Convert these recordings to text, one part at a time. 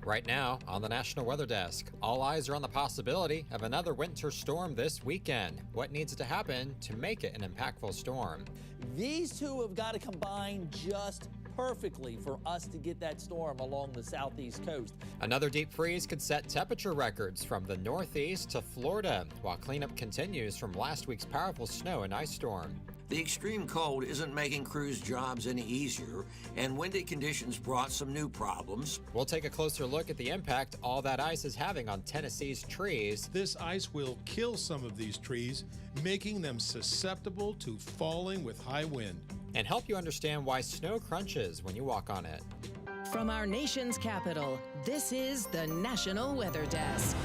Right now, on the National Weather Desk, all eyes are on the possibility of another winter storm this weekend. What needs to happen to make it an impactful storm? These two have got to combine just perfectly for us to get that storm along the southeast coast. Another deep freeze could set temperature records from the northeast to Florida, while cleanup continues from last week's powerful snow and ice storm. The extreme cold isn't making crews' jobs any easier, and windy conditions brought some new problems. We'll take a closer look at the impact all that ice is having on Tennessee's trees. This ice will kill some of these trees, making them susceptible to falling with high wind. And help you understand why snow crunches when you walk on it. From our nation's capital, this is the National Weather Desk.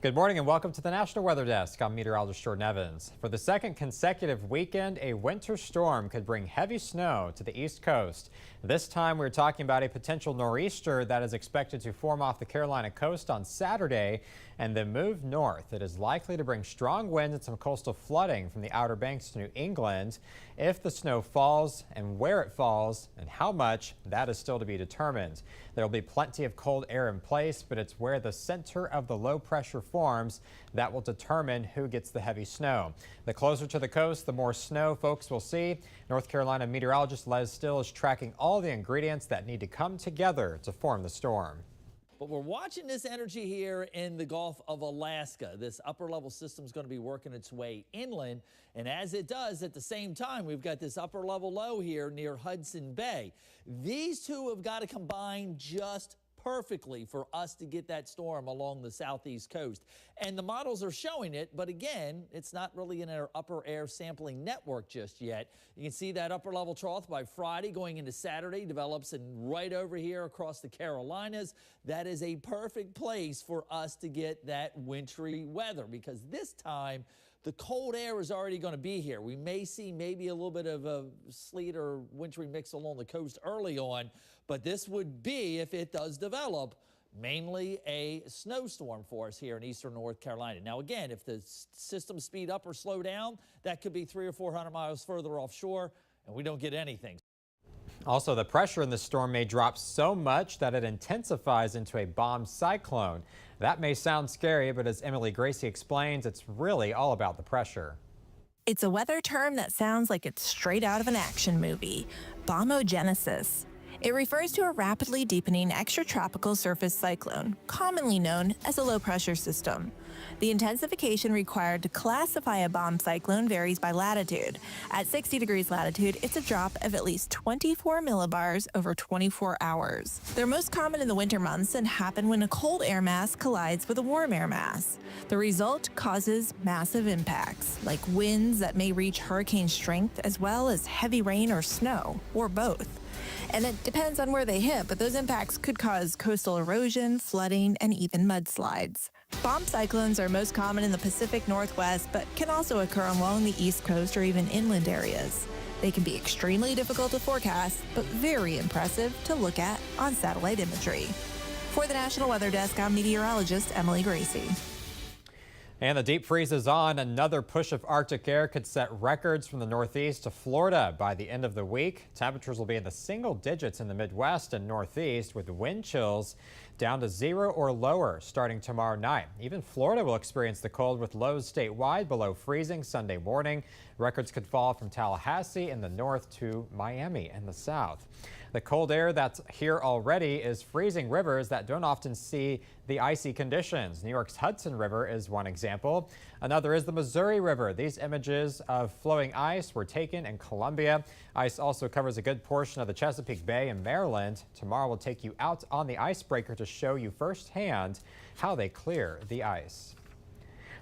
Good morning and welcome to the National Weather Desk. I'm meteorologist Jordan Evans. For the second consecutive weekend, a winter storm could bring heavy snow to the East Coast. This time we're talking about a potential nor'easter that is expected to form off the Carolina coast on Saturday and then move north. It is likely to bring strong winds and some coastal flooding from the Outer Banks to New England. If the snow falls and where it falls and how much, that is still to be determined. There will be plenty of cold air in place, but it's where the center of the low pressure forms that will determine who gets the heavy snow. The closer to the coast, the more snow folks will see. North Carolina meteorologist Les Still is tracking all the ingredients that need to come together to form the storm. But we're watching this energy here in the Gulf of Alaska. This upper level system is going to be working its way inland. And as it does, at the same time, we've got this upper level low here near Hudson Bay. These two have got to combine just perfectly for us to get that storm along the southeast coast. And the models are showing it, but again, it's not really in our upper air sampling network just yet. You can see that upper level trough by Friday going into Saturday develops and right over here across the Carolinas. That is a perfect place for us to get that wintry weather because this time the cold air is already going to be here. We may see maybe a little bit of a sleet or wintry mix along the coast early on, but this would be, if it does develop, mainly a snowstorm for us here in eastern North Carolina. Now, again, if the systems speed up or slow down, that could be 300 or 400 miles further offshore, and we don't get anything. Also, the pressure in the storm may drop so much that it intensifies into a bomb cyclone. That may sound scary, but as Emily Gracie explains, it's really all about the pressure. It's a weather term that sounds like it's straight out of an action movie, bombogenesis. It refers to a rapidly deepening extratropical surface cyclone, commonly known as a low-pressure system. The intensification required to classify a bomb cyclone varies by latitude. At 60 degrees latitude, it's a drop of at least 24 millibars over 24 hours. They're most common in the winter months and happen when a cold air mass collides with a warm air mass. The result causes massive impacts, like winds that may reach hurricane strength, as well as heavy rain or snow, or both. And it depends on where they hit, but those impacts could cause coastal erosion, flooding, and even mudslides. Bomb cyclones are most common in the Pacific Northwest, but can also occur along the East Coast or even inland areas. They can be extremely difficult to forecast, but very impressive to look at on satellite imagery. For the National Weather Desk, I'm meteorologist Emily Gracie. And the deep freeze is on. Another push of Arctic air could set records from the Northeast to Florida by the end of the week. Temperatures will be in the single digits in the Midwest and Northeast, with wind chills down to 0 or lower starting tomorrow night. Even Florida will experience the cold with lows statewide below freezing Sunday morning. Records could fall from Tallahassee in the north to Miami in the south. The cold air that's here already is freezing rivers that don't often see the icy conditions. New York's Hudson River is one example. Another is the Missouri River. These images of flowing ice were taken in Columbia. Ice also covers a good portion of the Chesapeake Bay in Maryland. Tomorrow we'll take you out on the icebreaker to show you firsthand how they clear the ice.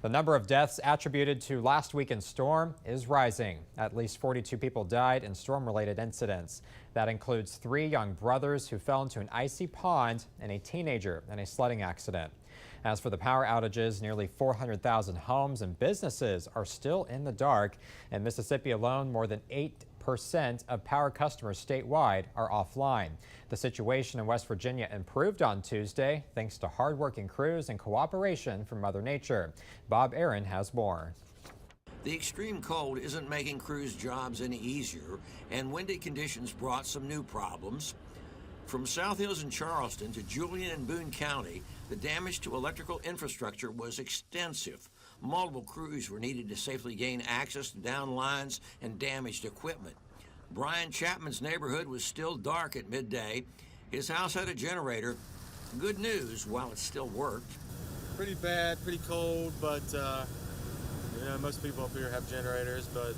The number of deaths attributed to last weekend's storm is rising. At least 42 people died in storm-related incidents. That includes 3 young brothers who fell into an icy pond and a teenager in a sledding accident. As for the power outages, nearly 400,000 homes and businesses are still in the dark. In Mississippi alone, more than 8% of power customers statewide are offline. The situation in West Virginia improved on Tuesday thanks to hardworking crews and cooperation from Mother Nature. Bob Aaron has more. The extreme cold isn't making crews' jobs any easier, and windy conditions brought some new problems. From South Hills and Charleston to Julian and Boone County, the damage to electrical infrastructure was extensive. Multiple crews were needed to safely gain access to down lines and damaged equipment. Brian Chapman's neighborhood was still dark at midday. His house had a generator. Good news while it still worked. Pretty bad, pretty cold, but most people up here have generators, but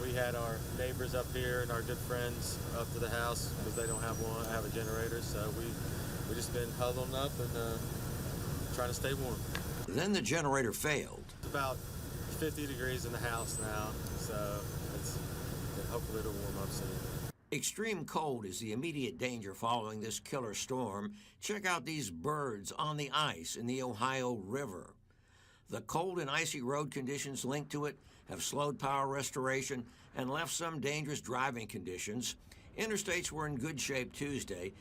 we had our neighbors up here and our good friends up to the house because they don't have a generator, so we just been huddling up and trying to stay warm. Then the generator failed. It's about 50 degrees in the house now, so hopefully it'll warm up soon. Extreme cold is the immediate danger following this killer storm. Check out these birds on the ice in the Ohio River. The cold and icy road conditions linked to it have slowed power restoration and left some dangerous driving conditions. Interstates were in good shape Tuesday.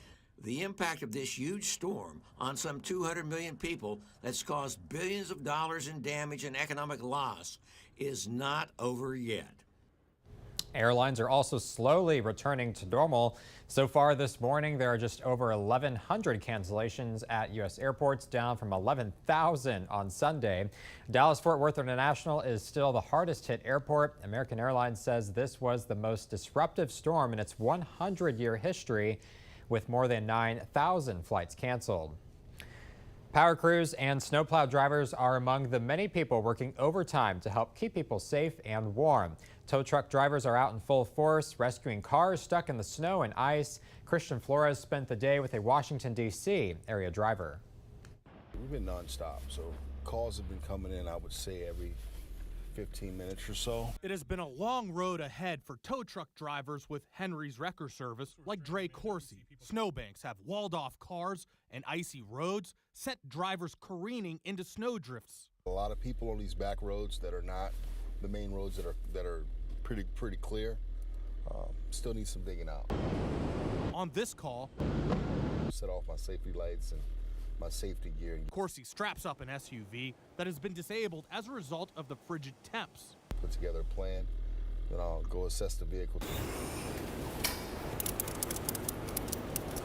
The impact of this huge storm on some 200 million people that's caused billions of dollars in damage and economic loss is not over yet. Airlines are also slowly returning to normal. So far this morning, there are just over 1,100 cancellations at U.S. airports, down from 11,000 on Sunday. Dallas-Fort Worth International is still the hardest hit airport. American Airlines says this was the most disruptive storm in its 100-year history, with more than 9,000 flights canceled. Power crews and snowplow drivers are among the many people working overtime to help keep people safe and warm. Tow truck drivers are out in full force, rescuing cars stuck in the snow and ice. Christian Flores spent the day with a Washington, D.C. area driver. We've been nonstop, so calls have been coming in, I would say, every 15 minutes or so. It has been a long road ahead for tow truck drivers with Henry's Wrecker Service, like Dre Corsi. Snowbanks have walled off cars, and icy roads sent drivers careening into snowdrifts. A lot of people on these back roads that are not the main roads that are pretty clear still need some digging out. On this call, set off my safety lights and my safety gear. Corsi straps up an SUV that has been disabled as a result of the frigid temps. Put together a plan, then I'll go assess the vehicle.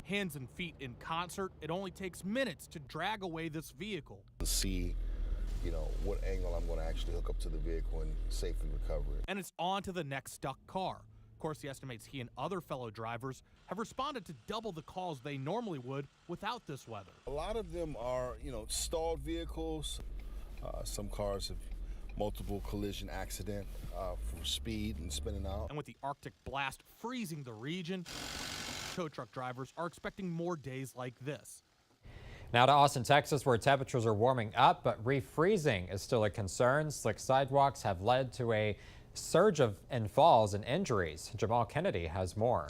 Hands and feet in concert, it only takes minutes to drag away this vehicle. To see, what angle I'm going to actually hook up to the vehicle and safely recover it. And it's on to the next stuck car. Corsi estimates he and other fellow drivers have responded to double the calls they normally would without this weather. A lot of them are, stalled vehicles. Some cars have multiple collision accident from speed and spinning out. And with the Arctic blast freezing the region, tow truck drivers are expecting more days like this. Now to Austin, Texas, where temperatures are warming up, but refreezing is still a concern. Slick sidewalks have led to a surge in falls and injuries. Jamal Kennedy has more.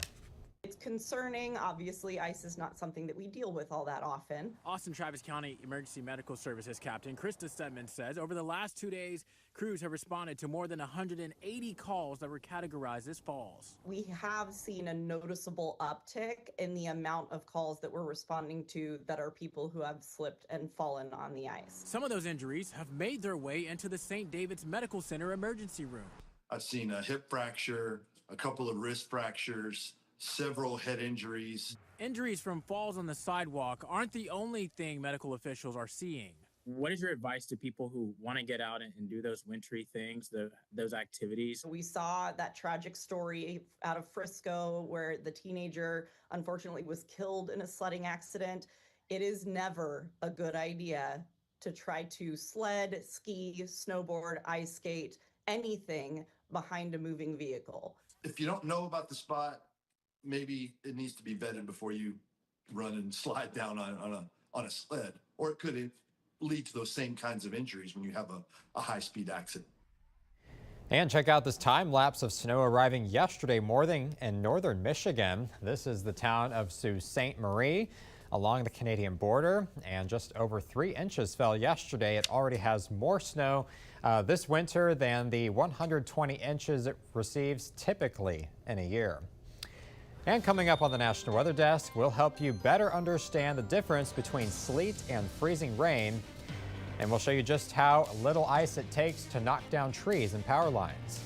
It's concerning. Obviously, ice is not something that we deal with all that often. Austin Travis County Emergency Medical Services Captain Krista Stedman says over the last 2 days, crews have responded to more than 180 calls that were categorized as falls. We have seen a noticeable uptick in the amount of calls that we're responding to that are people who have slipped and fallen on the ice. Some of those injuries have made their way into the St. David's Medical Center emergency room. I've seen a hip fracture, a couple of wrist fractures, several head injuries. Injuries from falls on the sidewalk aren't the only thing medical officials are seeing. What is your advice to people who want to get out and do those wintry things, those activities? We saw that tragic story out of Frisco where the teenager unfortunately was killed in a sledding accident. It is never a good idea to try to sled, ski, snowboard, ice skate, anything behind a moving vehicle. If you don't know about the spot, maybe it needs to be vetted before you run and slide down on a sled, or it could lead to those same kinds of injuries when you have a high-speed accident. And check out this time lapse of snow arriving yesterday morning in northern Michigan. This is the town of Sault Ste. Marie along the Canadian border, and just over 3 inches fell yesterday. It already has more snow this winter than the 120 inches it receives typically in a year. And coming up on the National Weather Desk, we'll help you better understand the difference between sleet and freezing rain. And we'll show you just how little ice it takes to knock down trees and power lines.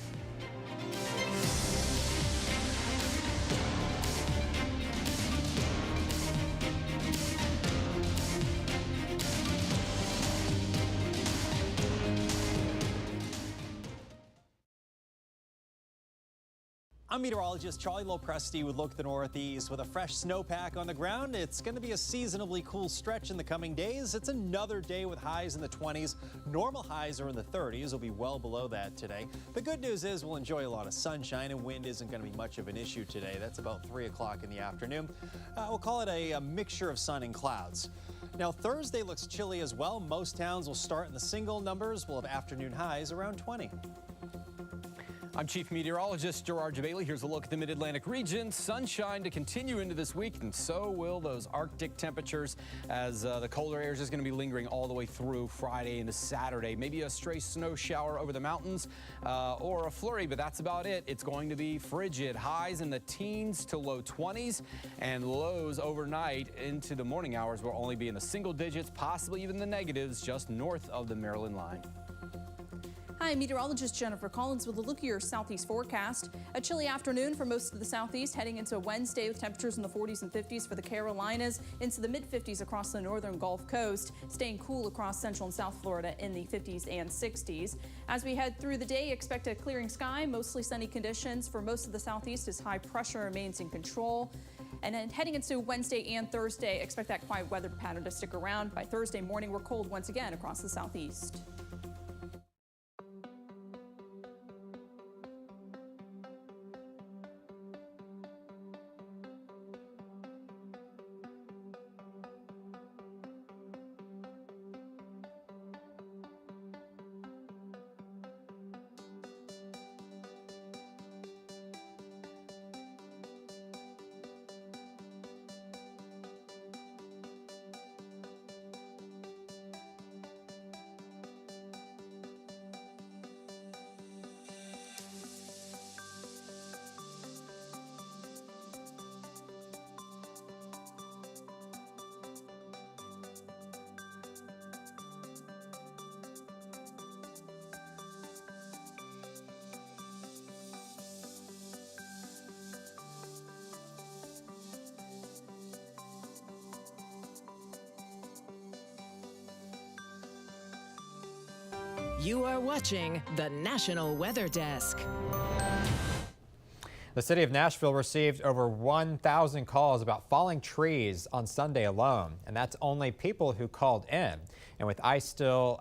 I'm meteorologist Charlie Lopresti with Look at the Northeast. With a fresh snowpack on the ground, it's going to be a seasonably cool stretch in the coming days. It's another day with highs in the 20s. Normal highs are in the 30s. We'll be well below that today. The good news is we'll enjoy a lot of sunshine, and wind isn't going to be much of an issue today. That's about 3 o'clock in the afternoon. We'll call it a mixture of sun and clouds. Now, Thursday looks chilly as well. Most towns will start in the single numbers. We'll have afternoon highs around 20. I'm Chief Meteorologist Gerard Jabali. Here's a look at the Mid-Atlantic region. Sunshine to continue into this week, and so will those Arctic temperatures as the colder air is just going to be lingering all the way through Friday into Saturday. Maybe a stray snow shower over the mountains or a flurry, but that's about it. It's going to be frigid. Highs in the teens to low 20s, and lows overnight into the morning hours will only be in the single digits, possibly even the negatives, just north of the Maryland line. Hi, meteorologist Jennifer Collins with a look at your southeast forecast. A chilly afternoon for most of the southeast, heading into Wednesday with temperatures in the 40s and 50s for the Carolinas, into the mid-50s across the northern Gulf Coast, staying cool across central and south Florida in the 50s and 60s. As we head through the day, expect a clearing sky, mostly sunny conditions for most of the southeast as high pressure remains in control. And then heading into Wednesday and Thursday, expect that quiet weather pattern to stick around. By Thursday morning, we're cold once again across the southeast. You are watching the National Weather Desk. The city of Nashville received over 1,000 calls about falling trees on Sunday alone, and that's only people who called in. And with ice still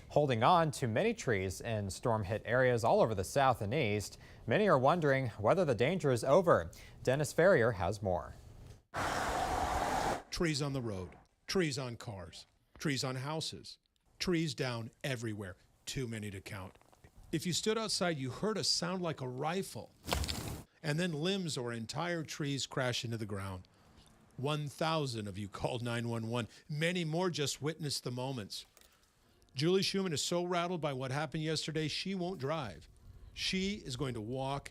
holding on to many trees in storm-hit areas all over the south and east, many are wondering whether the danger is over. Dennis Ferrier has more. Trees on the road, trees on cars, trees on houses, trees down everywhere. Too many to count. If you stood outside, you heard a sound like a rifle, and then limbs or entire trees crash into the ground. 1,000 of you called 911. Many more just witnessed the moments. Julie Schumann is so rattled by what happened yesterday, she won't drive. She is going to walk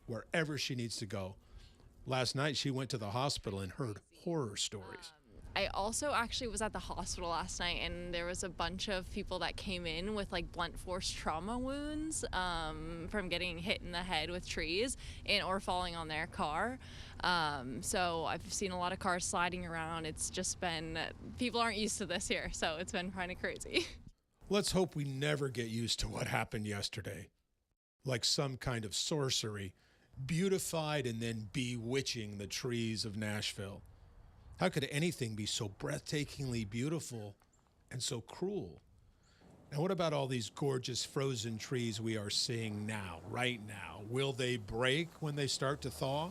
wherever she needs to go. Last night, she went to the hospital and heard horror stories. I also actually was at the hospital last night, and there was a bunch of people that came in with like blunt force trauma wounds from getting hit in the head with trees or falling on their car. So I've seen a lot of cars sliding around. It's just been, people aren't used to this here, so it's been kind of crazy. Let's hope we never get used to what happened yesterday. Like some kind of sorcery, beautified and then bewitching the trees of Nashville. How could anything be so breathtakingly beautiful and so cruel? Now, what about all these gorgeous frozen trees we are seeing now, right now? Will they break when they start to thaw?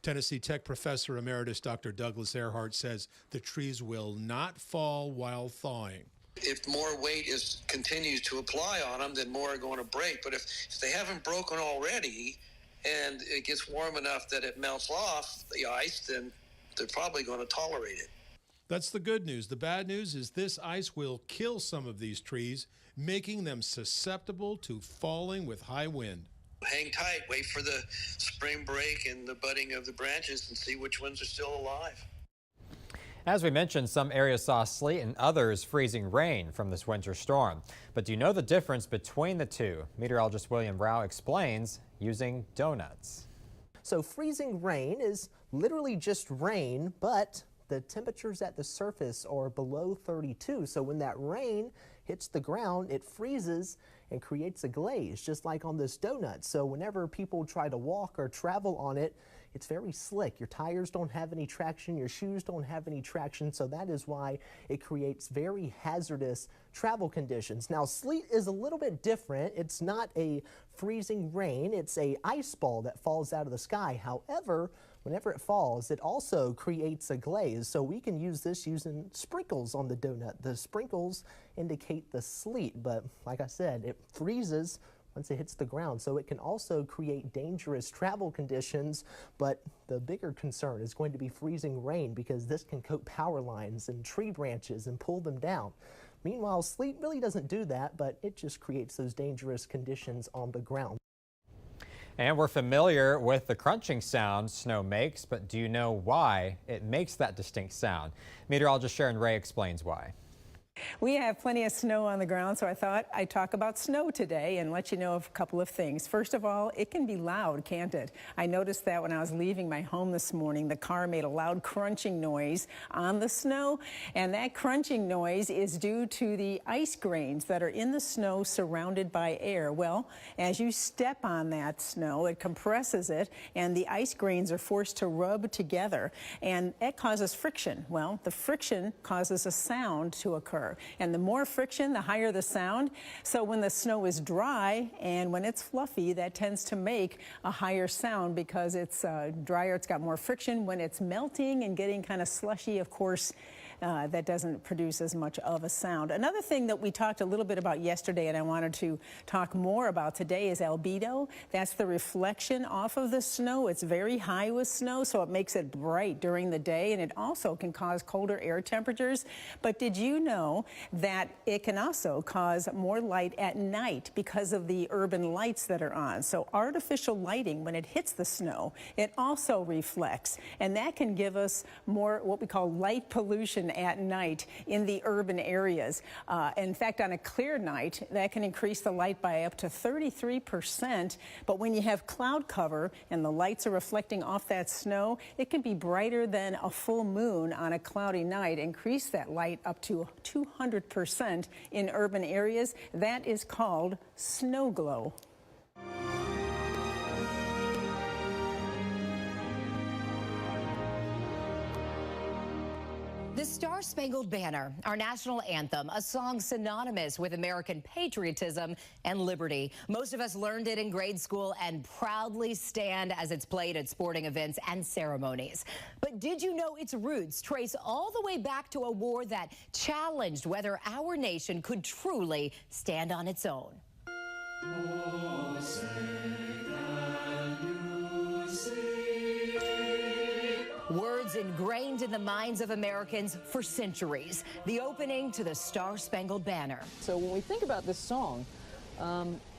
Tennessee Tech professor emeritus Dr. Douglas Earhart says the trees will not fall while thawing. If more weight continues to apply on them, then more are going to break. But if they haven't broken already, and it gets warm enough that it melts off the ice, then they're probably going to tolerate it. That's the good news. The bad news is this ice will kill some of these trees, making them susceptible to falling with high wind. Hang tight, wait for the spring break and the budding of the branches and see which ones are still alive. As we mentioned, some areas saw sleet and others freezing rain from this winter storm. But do you know the difference between the two? Meteorologist William Rao explains using donuts. So freezing rain is literally just rain, but the temperatures at the surface are below 32. So when that rain hits the ground, it freezes and creates a glaze, just like on this donut. So whenever people try to walk or travel on it, it's very slick. Your tires don't have any traction, your shoes don't have any traction, so that is why it creates very hazardous travel conditions. Now, sleet is a little bit different. It's not a freezing rain, it's a ice ball that falls out of the sky. However, whenever it falls, it also creates a glaze, so we can use this using sprinkles on the donut. The sprinkles indicate the sleet, but like I said, it freezes once it hits the ground, so it can also create dangerous travel conditions. But the bigger concern is going to be freezing rain, because this can coat power lines and tree branches and pull them down. Meanwhile, sleet really doesn't do that, but it just creates those dangerous conditions on the ground. And we're familiar with the crunching sound snow makes, but do you know why it makes that distinct sound? Meteorologist Sharon Ray explains why. We have plenty of snow on the ground, so I thought I'd talk about snow today and let you know of a couple of things. First of all, it can be loud, can't it? I noticed that when I was leaving my home this morning, the car made a loud crunching noise on the snow, and that crunching noise is due to the ice grains that are in the snow surrounded by air. Well, as you step on that snow, it compresses it, and the ice grains are forced to rub together, and it causes friction. Well, the friction causes a sound to occur. And the more friction, the higher the sound. So when the snow is dry and when it's fluffy, that tends to make a higher sound because it's drier, it's got more friction. When it's melting and getting kind of slushy, of course, that doesn't produce as much of a sound. Another thing that we talked a little bit about yesterday and I wanted to talk more about today is albedo. That's the reflection off of the snow. It's very high with snow, so it makes it bright during the day, and it also can cause colder air temperatures. But did you know that it can also cause more light at night because of the urban lights that are on? So artificial lighting, when it hits the snow, it also reflects, and that can give us more what we call light pollution at night in the urban areas. In fact, on a clear night, that can increase the light by up to 33%. But when you have cloud cover and the lights are reflecting off that snow, it can be brighter than a full moon on a cloudy night, increase that light up to 200% in urban areas. That is called snow glow. The Star-Spangled Banner, our national anthem, a song synonymous with American patriotism and liberty. Most of us learned it in grade school and proudly stand as it's played at sporting events and ceremonies. But did you know its roots trace all the way back to a war that challenged whether our nation could truly stand on its own? Words ingrained in the minds of Americans for centuries. The opening to the Star-Spangled Banner. So when we think about this song,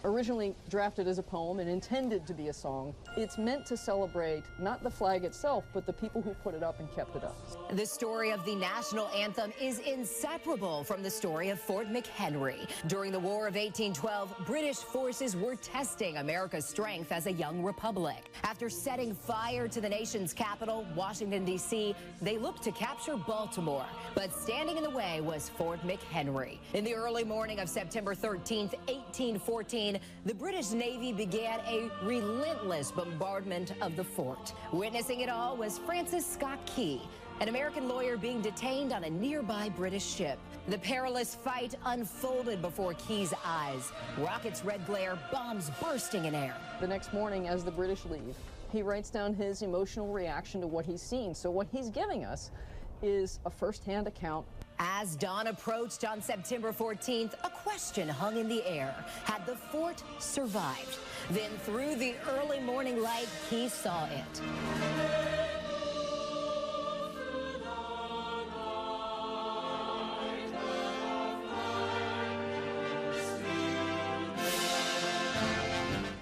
originally drafted as a poem and intended to be a song, it's meant to celebrate not the flag itself, but the people who put it up and kept it up. The story of the national anthem is inseparable from the story of Fort McHenry. During the War of 1812, British forces were testing America's strength as a young republic. After setting fire to the nation's capital, Washington, D.C., they looked to capture Baltimore. But standing in the way was Fort McHenry. In the early morning of September 13th, 1814, the British Navy began a relentless bombardment of the fort. Witnessing it all was Francis Scott Key, an American lawyer being detained on a nearby British ship. The perilous fight unfolded before Key's eyes. Rockets' red glare, bombs bursting in air. The next morning, as the British leave, he writes down his emotional reaction to what he's seen. So what he's giving us is a first-hand account. As dawn approached on September 14th, a question hung in the air. Had the fort survived? Then through the early morning light, he saw it.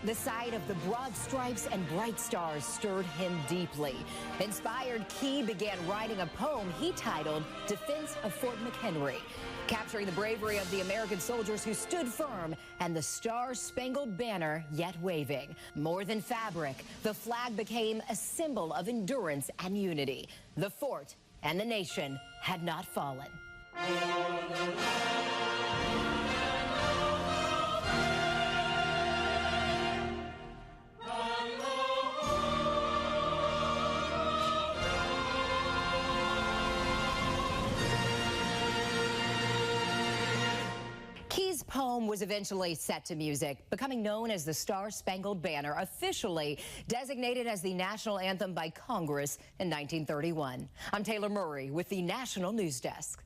The sight of the broad stripes and bright stars stirred him deeply. Inspired, Key began writing a poem he titled Defense of Fort McHenry, capturing the bravery of the American soldiers who stood firm and the Star-Spangled Banner yet waving. More than fabric, the flag became a symbol of endurance and unity. The fort and the nation had not fallen. home was eventually set to music, becoming known as the Star-Spangled Banner, officially designated as the national anthem by Congress in 1931. I'm Taylor Murray with the National News Desk.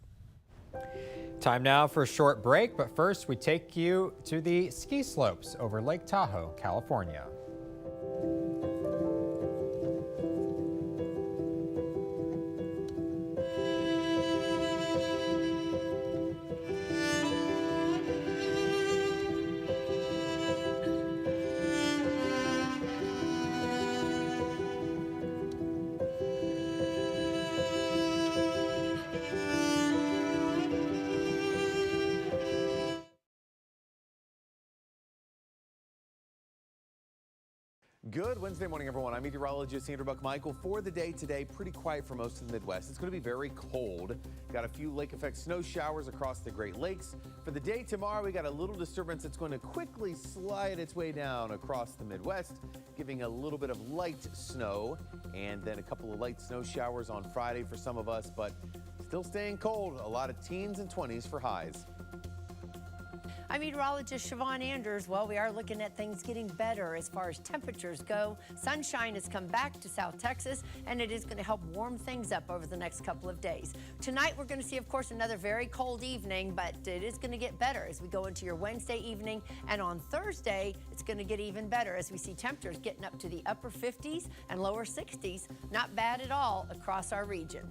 Time now for a short break, but first we take you to the ski slopes over Lake Tahoe, California. Good Wednesday morning, everyone. I'm meteorologist Andrew Buckmichael. For the day today, pretty quiet for most of the Midwest. It's going to be very cold. Got a few lake effect snow showers across the Great Lakes. For the day tomorrow, we got a little disturbance that's going to quickly slide its way down across the Midwest, giving a little bit of light snow and then a couple of light snow showers on Friday for some of us, but still staying cold. A lot of teens and 20s for highs. I'm meteorologist Siobhan Anders. Well, we are looking at things getting better as far as temperatures go. Sunshine has come back to South Texas, and it is going to help warm things up over the next couple of days. Tonight, we're going to see, of course, another very cold evening, but it is going to get better as we go into your Wednesday evening. And on Thursday, it's going to get even better as we see temperatures getting up to the upper 50s and lower 60s. Not bad at all across our region.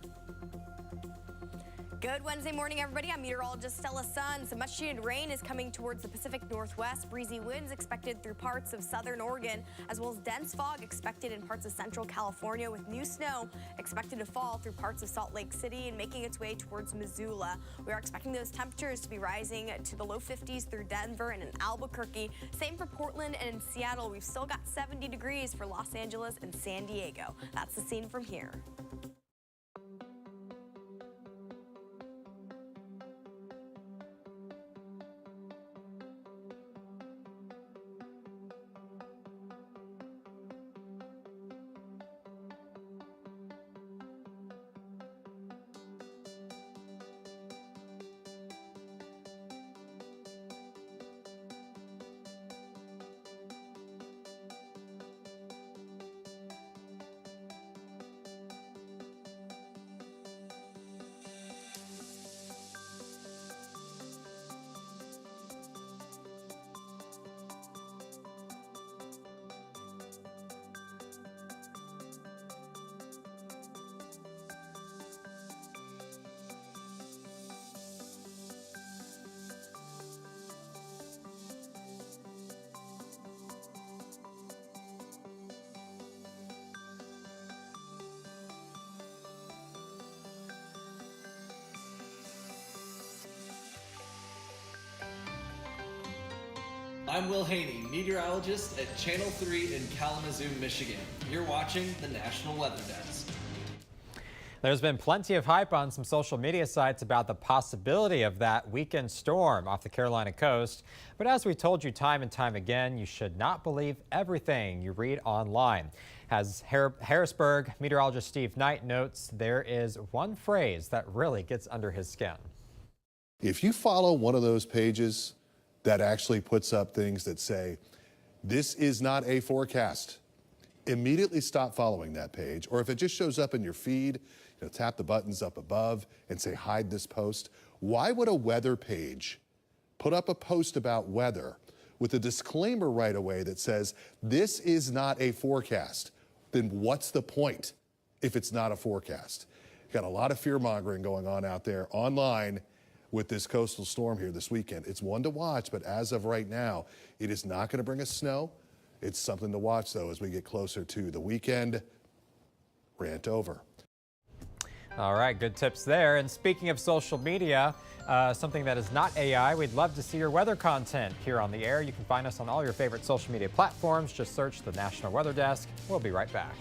Good Wednesday morning, everybody. I'm meteorologist Stella Sun. Some much needed rain is coming towards the Pacific Northwest. Breezy winds expected through parts of southern Oregon, as well as dense fog expected in parts of central California, with new snow expected to fall through parts of Salt Lake City and making its way towards Missoula. We are expecting those temperatures to be rising to the low 50s through Denver and in Albuquerque. Same for Portland and in Seattle. We've still got 70 degrees for Los Angeles and San Diego. That's the scene from here. I'm Will Haney, meteorologist at Channel 3 in Kalamazoo, Michigan. You're watching the National Weather Desk. There's been plenty of hype on some social media sites about the possibility of that weekend storm off the Carolina coast. But as we told you time and time again, you should not believe everything you read online. As Harrisburg meteorologist Steve Knight notes, there is one phrase that really gets under his skin. If you follow one of those pages that actually puts up things that say, this is not a forecast, immediately stop following that page. Or if it just shows up in your feed, tap the buttons up above and say, hide this post. Why would a weather page put up a post about weather with a disclaimer right away that says, this is not a forecast? Then what's the point if it's not a forecast? Got a lot of fear mongering going on out there online with this coastal storm here this weekend. It's one to watch, but as of right now, it is not going to bring us snow. It's something to watch, though, as we get closer to the weekend. Rant over. All right, good tips there. And speaking of social media, something that is not AI, we'd love to see your weather content here on the air. You can find us on all your favorite social media platforms. Just search the National Weather Desk. We'll be right back.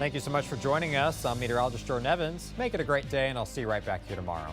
Thank you so much for joining us. I'm meteorologist Jordan Evans. Make it a great day, and I'll see you right back here tomorrow.